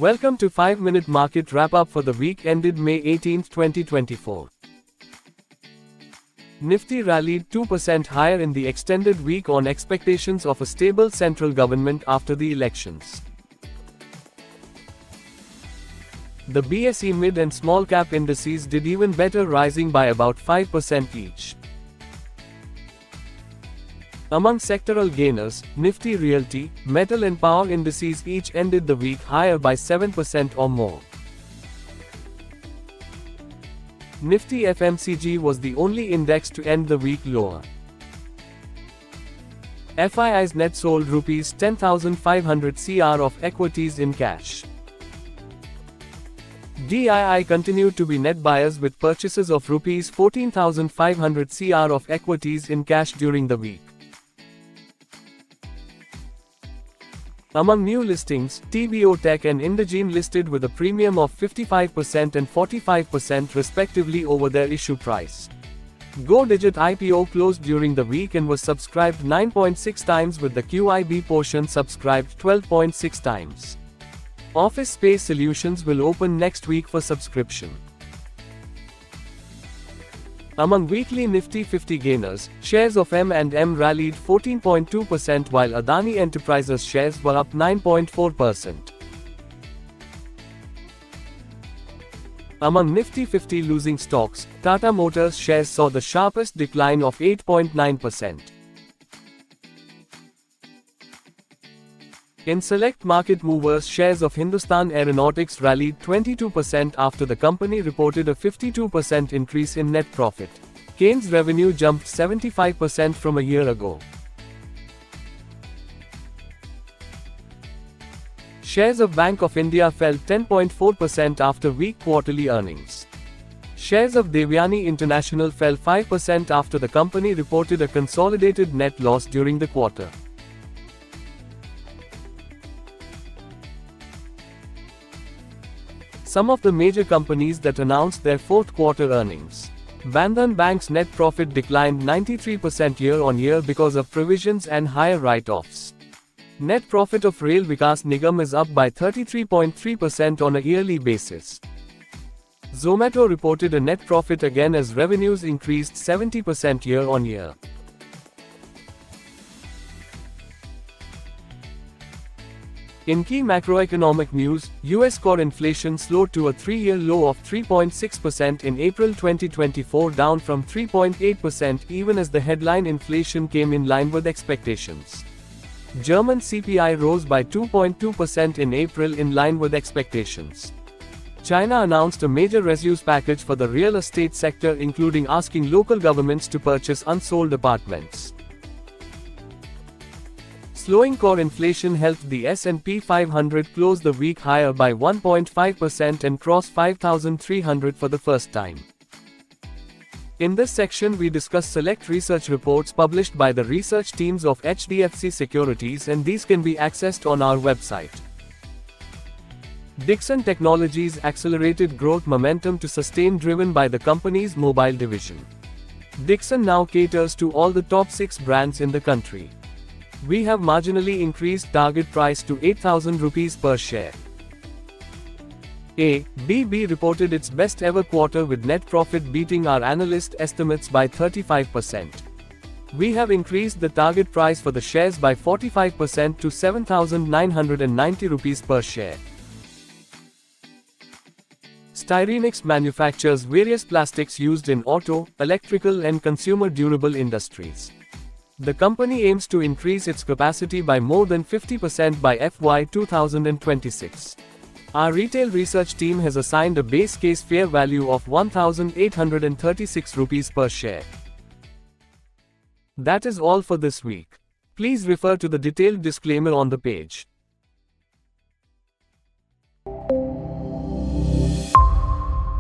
Welcome to 5-Minute Market Wrap-Up for the week ended May 18, 2024. Nifty rallied 2% higher in the extended week on expectations of a stable central government after the elections. The BSE mid and small cap indices did even better, rising by about 5% each. Among sectoral gainers, Nifty Realty, Metal and Power indices each ended the week higher by 7% or more. Nifty FMCG was the only index to end the week lower. FII's net sold Rs 10,500 crore of equities in cash. DII continued to be net buyers with purchases of Rs 14,500 crore of equities in cash during the week. Among new listings, TBO Tech and Indegene listed with a premium of 55% and 45% respectively over their issue price. GoDigit IPO closed during the week and was subscribed 9.6 times, with the QIB portion subscribed 12.6 times. Office Space Solutions will open next week for subscription. Among weekly Nifty 50 gainers, shares of M&M rallied 14.2% while Adani Enterprises shares were up 9.4%. Among Nifty 50 losing stocks, Tata Motors shares saw the sharpest decline of 8.9%. In select market movers, shares of Hindustan Aeronautics rallied 22% after the company reported a 52% increase in net profit. Cane's revenue jumped 75% from a year ago. Shares of Bank of India fell 10.4% after weak quarterly earnings. Shares of Devyani International fell 5% after the company reported a consolidated net loss during the quarter. Some of the major companies that announced their fourth quarter earnings. Bandhan Bank's net profit declined 93% year-on-year because of provisions and higher write-offs. Net profit of Rail Vikas Nigam is up by 33.3% on a yearly basis. Zomato reported a net profit again as revenues increased 70% year-on-year. In key macroeconomic news, US core inflation slowed to a 3-year low of 3.6% in April 2024, down from 3.8% even as the headline inflation came in line with expectations. German CPI rose by 2.2% in April in line with expectations. China announced a major resource package for the real estate sector, including asking local governments to purchase unsold apartments. Slowing core inflation helped the S&P 500 close the week higher by 1.5% and cross 5,300 for the first time. In this section we discuss select research reports published by the research teams of HDFC Securities, and these can be accessed on our website. Dixon Technologies accelerated growth momentum to sustain, driven by the company's mobile division. Dixon now caters to all the top 6 brands in the country. We have marginally increased target price to 8,000 rupees per share. ABB reported its best ever quarter with net profit beating our analyst estimates by 35%. We have increased the target price for the shares by 45% to 7,990 rupees per share. Styrenix manufactures various plastics used in auto, electrical and consumer durable industries. The company aims to increase its capacity by more than 50% by FY 2026. Our retail research team has assigned a base case fair value of 1,836 rupees per share. That is all for this week. Please refer to the detailed disclaimer on the page.